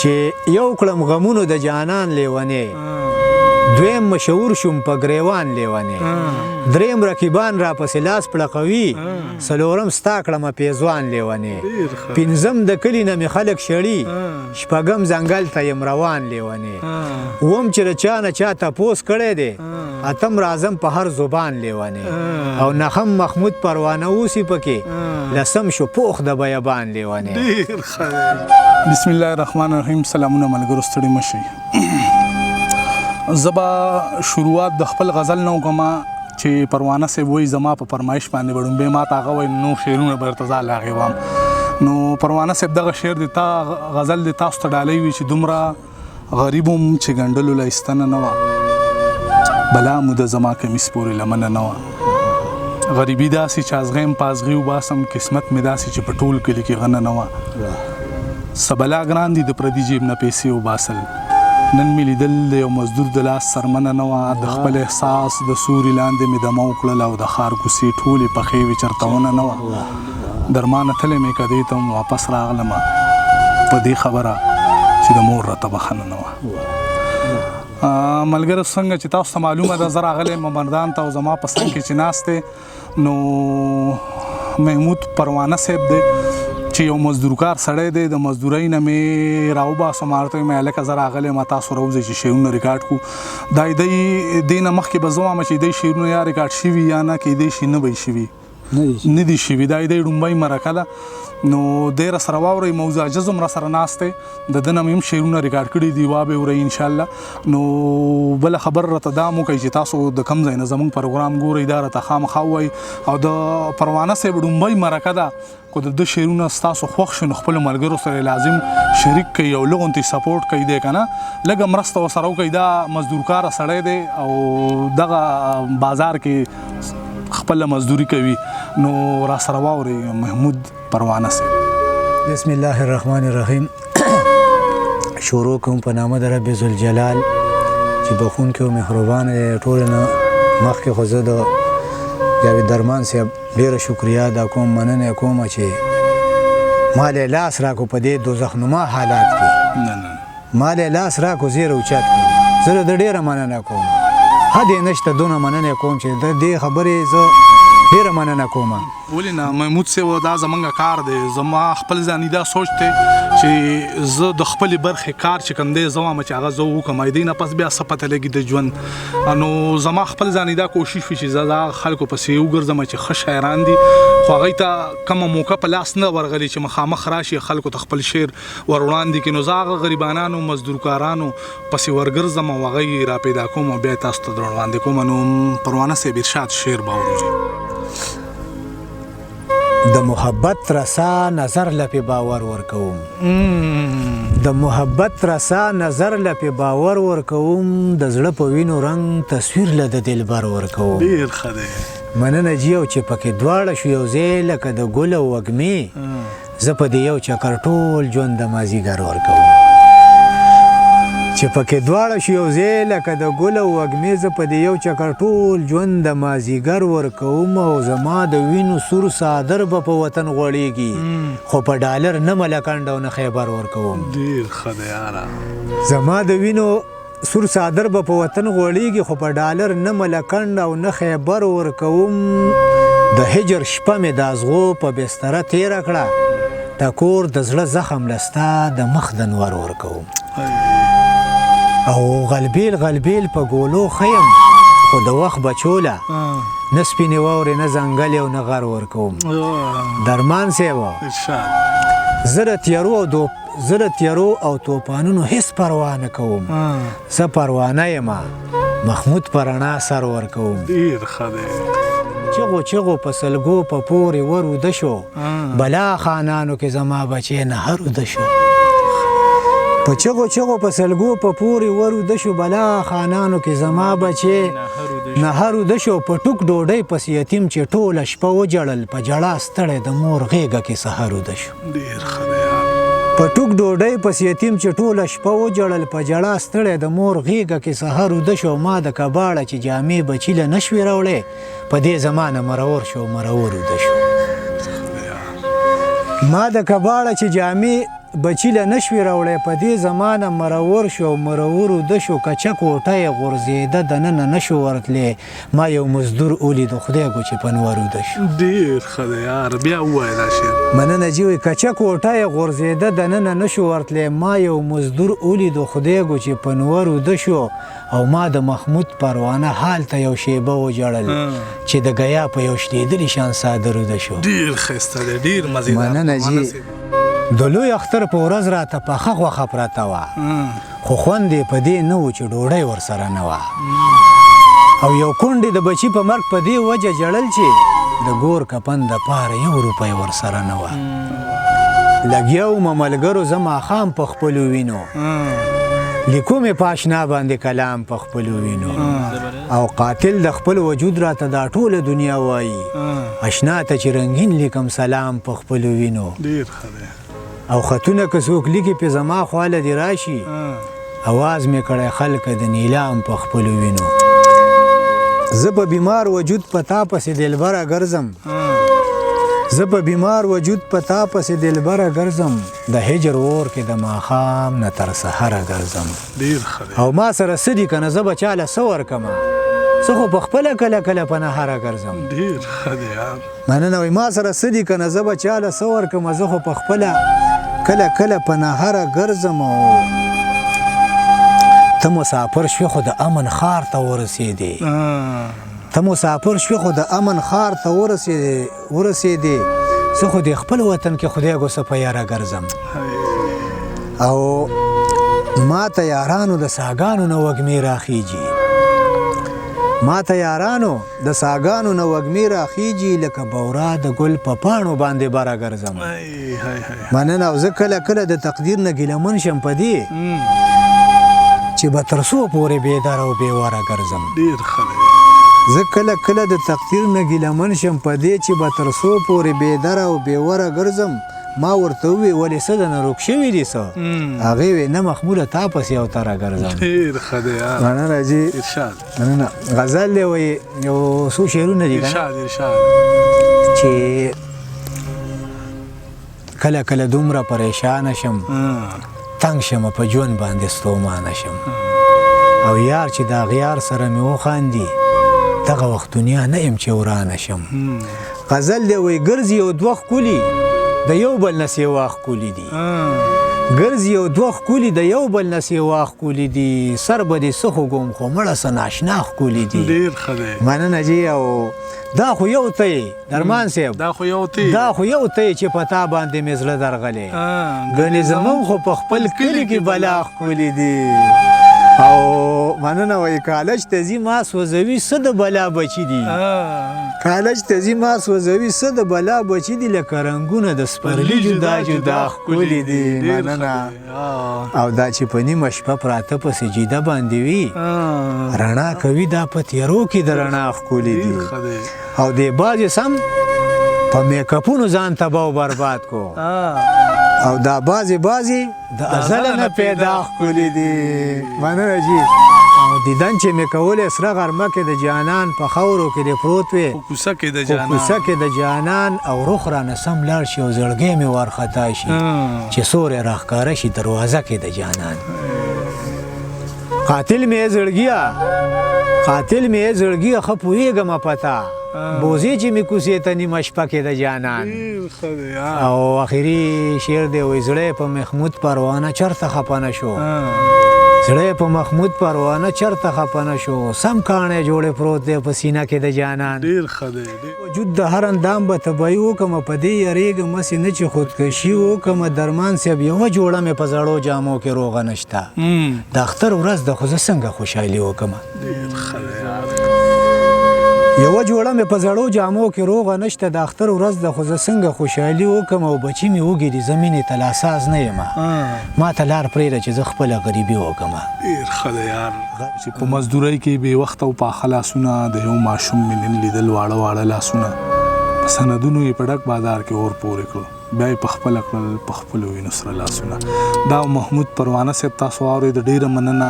چې یو کړم غمونو د جانان لیونې دویم مشهور شوم په ګریوان لیونې دریم رقیبان را پسې لاس پړقوي څلورم ستا کړمه پیزوان لیونې پنځم د کلي نه مې خلک شړي شپږم ځنګل ته یم روان لیونې اووم چې له چا نه چا تپوس کړی دی اتم راځم په هر زبان لیونې او نهم محمود پروانه اوسي پکې لسم شو پوخ د بیابان لیونې بسم الله الرحمن الرحیم. سلامونه ملګرو، ستړي مشئ. زبا شروعات د خپل غزل نه وکړم چې پروانه صاحب وایي زما په فرمایش باندې به ډومبې ما ته هغه وایي نو شعرونه به درته زه لاغې وام. نو پروانه صاحب دغه شعر د تا غزل د تاسو ته ډالۍ وي چې دومره غریب وم چې ګنډلو له ایستنه نه وه بلا مو د زما کمیس پورې لمنه نه وه غریبي داسې چې ازغیم په ازغي وباسم قسمت مې داسې چې په ټول کلي کې غنه نه وه څه بلا ګران دي د پردي جیب نه پیسې وباسل نن مې لیدل د یو مزدور د لاس سرمنه نه وه د خپل احساس د سوري لاندې مې دمه وکړل او د ښار کوڅې ټولې پښې وې چرتونه نه وه درمانه تللی مې که دې ته هم واپس راغلمه په دې خبره چې د مور راته بخښنه نه وه. ملګرو څنګه چې تاسو ته معلومه ده زه راغلی یم مردان ته او زما په څنګ کې چې ناست دی نو محمود پروانه صاحب دی چې یو مزدورکار سړی دی د مزدورۍ نه مې راوباسم هلته مې هلکه زه راغلی یم تاسو راوځئ چې شعرونه ریکارډ کړو دا دې نه مخکې به زه وایم چې دې شعرونه یا ریکارډ شوي یا نه کیدای شي نه به یې شوي نه دي شوي دا دې ډومبۍ مرکه ده نو دی راسره واورئ موضوع عجز هم راسره ناست دی د ده نه مې هم شعرونه ریکارډ کړي دي وا به یې اورئ انشاءالله. نو بله خبره راته دا م وکړئ چې تاسو د کوم ځای نه زموږ پروګرام ګورئ دا راته خامخا ووایئ او د پروانه صاحب ډومبۍ مرکه ده که د ده شعرونه ستاسو خوښ شي نو خپلو ملګرو سره لازم شریک کوي او لږ غوندې سپورټ کوي دی که نه لږه مرسته ورسره وکړئ دا مزدورکاره سړی دی او دغه بازار کې خپله مزدوري کوي نو راسره واورئ محمود پروانه صاحب. بسم الله الرحمن الرحیم. شروع کوم په نامه د رب ذوالجلال چې بخونکی او مهربان دی ټولو نه مخکې خو زه د جاوید درمان صاحب ډېره شکریه ادا کوم مننه کوم چې ما له لاس راکړو په دې دوزخنما حالات کې ما له لاس راکړو زیره اوچت کړم زه د ډېره مننه کوم حد یې نشته دونه مننه کوم چې د دې خبرې زه ډېره مننه کوم. ولې نه محمود صاحب دا زمونږ کار دی زما خپل ځاني دا سوچ دی چې زه د خپلې برخې کار چې کوم دی زه وایم چې هغه زه وکړم دې نه پس بیا څه پته لګي د ژوند نو زما خپل ځاني دا کوشش وي چې زه دا خلکو پسې وګرځم چې ښه شاعران دي خو هغوی ته کومه موقع په لاس نه ورغلي چې مخامخ راشي خلکو ته خپل شعر ور وړاندې کړي نو زه هغه غریبانانو مزدورکارانو پسې ورګرځم او هغوی را پیدا کوم او بیا یې تاسو ته در وړاندې کوم. نو پروانه صاحب ارشاد شعر به واورو. د محبت رسا نظر لپې باور ورکوم د محبت رسا نظر لپې باور ورکوم د زړه په وینو رنګ تصویر له د دلبر ورکوم. ډېر ښه دی. مننه جي او چې پکې دواړه شو یو ځای لکه د ګل او وږمې زه په دې یو چکر ټول ژوند د مازدیګر ورکوم چې پکې دواړه شو یو ځای لکه د ګل او وږمې زه په دې یو چکر ټول ژوند د مازدیګر ورکوم او زما د وینو سور څادر به په وطن غوړېږي خو په ډالر نه ملکنډ او نه خیبر ورکوم. ډېر ښه دی یاره. زما د وینو سور څادر به په وطن غوړېږي خو په ډالر نه ملکنډ او نه خیبر ورکوم. د هجر شپه مې د ازغو په بستره تېره کړه ټکور د زړه زخم له ستا د مخ د نور ورکوم او غلبیل غلبیل په ګولو خیم خو د وخت بچوله نه سپینې واورې نه ځنګل او نه غر ورکوم. درمان صاحب زه د تیارو او توپانونو هېڅ پروا نه کوم زه پروانه یم محمود په رڼا سر ورکوم. ډېر ښه دی. چغو چغو په سلګو په پورې ور وده شو بلا خانانو کې زما بچی نهر وده شو په چغو چغو په سلګو په پورې ور وده شو بلا خانانو کې زما بچی نهر وده شو په ټوک ډوډۍ پس یتیم چې ټوله شپه وجړل په ژړا ستړی د مور غېږه کې سحر وده شو. ډېر ښه دی. په ټوک ډوډۍ پس یتیم چې ټوله شپه وجړل په ژړا ستړی د مور غېږه کې سحر وده شو ما د کباړه چې جامې بچي له نه شوې راوړې په دې زمانه مرور شو مرور وده شو ما د کباړه چې جامې بچی له نشوې راوړی په دې زمانه مرور شو مرور وده شو کچه کوټه یې غورځېده دننه نشو ورتلی ما یو مزدور ولیدو خدای کو چې پنور وده شو ډېر ښه دی یار بیا ووایه دا شعر مننه جي وایي کچه کوټه یې غورځېده دننه نشو ورتلی ما یو مزدور ولیدو خدای کو چې پنور وده شو او ما د محمود پروانه حال ته یو شیبه وجړل چې د ګیا په یو شلېدلي شان صادر وده شو ډېر ښایسته دی ډېر مزېدار مننه جي د لوی اختر په ورځ راته پخه غوښه پرته وه خو خوند یې په دې نه و چې ډوډۍ ورسره نه وه او یو کونډې د بچي په مرګ په دې وجه جړل چې د ګور کپن دپاره 1 روپۍ ورسره نه وه لګیا ومه ملګرو زه ماښام په خپلو وینو لیکو مې په اشنا باندې کلام په خپلو وینو او قاتل د خپل وجود راته دا ټوله دنیا وایي اشنا ته چې رنګین لیکم سلام په خپلو وینو ډېر ښه دی او خطونه که څوک لیکي پې زما خواله دې راشي اواز مې کړی خلکه د نیلام په خپلو وینو زه په بیمار وجود په تا پسې دلبره ګرځم زه په بیمار وجود په تا پسې دلبره ګرځم د هجر اور کې د ماښام نه تر سحره ګرځم ډېر ښه دی او ما سره څه دي که نه زه به چاله څه ورکمه زه خو پخپله کله کله په نهاره ګرځم ډېر ښه دی یار مننه وایي ما سره څه دي که نه زه به چاله څه ورکمه زه خو پخپله کله کله په نهاره ګرځم او ته مسافر شوې خو د امن ښار ته ورسېدې ته مسافر شوې خو د امن ښار ته ورسېدې زه خو د خپل وطن کې خدای ګوسه په یاره ګرځم او ما ته یارانو د ساګانو نه وږمې راخیږي ما ته یارانو د ساګانو نه وږمې راخیږي لکه بورا د ګل په پاڼو باندې بره ګرځم مننه او زه کله کله د تقدیر نه ګیلمن شم په دې چې به تر څو پورې بېداره او بېواره ګرځم ډېر ښه دی زه کله کله د تقدیر نه ګیلمن شم په دې چې به تر څو پورې بېداره او بېوره ګرځم ما ورته ووی ولې څه دنه روک شوي دي څه هغې وی نه مخموله تا پسې او تره ګرځم ډېر ښه دی یار مننه جي ارشاد مننه غزل دی وایي یو څو شعرونه دي ارشاد ارشاد چې کله کله دومره پریشانه شم تنګ شم په ژوند باندې ستومانه شم او یار چې د اغیار سره مې وخاندي دغه وخت دنیا نه یم چې ورانه شم غزل دی وایي ګرځي یو دوه ښکلي د یو بل نه سیوا ښکلي دي ګرځي یو دوه ښکلي د یو بل نه سیوا ښکلي دي سر به دې څه خوږم خو مړه څه ناشنا ښکلي دي ډېر ښه دی مننه جي او دا خو یو تی درمان صاحب دا خو یو تی دا خو یو تی چې په تا باندې مې زړه درغلی ګنې زمون خو په خپل کلي کې بلا ښکلي دي او مننه وایي کالج ته ځي ما سوځوي څه د بلا بچي دي کالج ته ځي ما سوځوي څه د بلا بچي دي لکه رنګونه د سپرلي جدا جدا ښکلي دي مننه او دا چې په نیمه شپه پراته په سجده باندې وي رڼا کوي دا په تیارو کې د رڼا ښکلي دي او دې بعضې سم په میکاپونو ځان تباه و برباد کو او دا بعضې د ازله نه پیدا ښکلي دي مننه جي او دیدن چې مې کولې سره غرمه کې د جانان په خاورو کې دې پروت وې په کوڅه کې د جانان او رخ رانه سم لاړ شي او زړګی مې وارخطا شي چې سوری راښکاره شي دروازه کې د جانان قاتل مې زړګیه ښه پوهېږمه پته بوزې چې مې کوڅې ته نیمه شپه کې د جانان او آخري شعر دی وایي زړه په محمود پروانه چرته خفه نه شو زړه په محمود پروانه چرته خفه نه شو سم کاڼی جوړې پروت دی په سینه کې د جانان ډېر ښه دی وجود د هر اندام به تباهي وکړمه په دې یارېږم هسې نه چې خودکشي وکړمه درمان صاحب یوه جوړه مې په زړو جامو کې روغه نشته د اختر ورځ ده خو زه څنګه خوشحالي وکړمه ډېر ښه دی یوه جوړه مې په زړو جامو کې روغه نشته د اختر ورځ ده خو زه څنګه خوشحالي وکړم او بچي مې وږي دي زه مینې ته لاساز نه یم ما ته لار پرېږده چې زه خپله غریبي وکړم ډېر ښه دی یار چې په مزدورۍ کې بې وخته او پاخه لاسونه د یو ماشوم مې نن لیدل واړه واړه لاسونه په سندونو یې په ډک بازار کې اور پورې کړو بیا یې په خپله کړل په خپلو وینو سره لاسونه دا محمود پروانه صاحب تاسو واورئ د ډېره مننه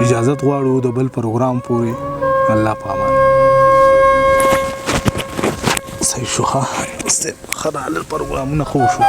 اجازت غواړو د بل پروګرام پورې الله په امان صحیح شو ښه د پروګرامونه خو شو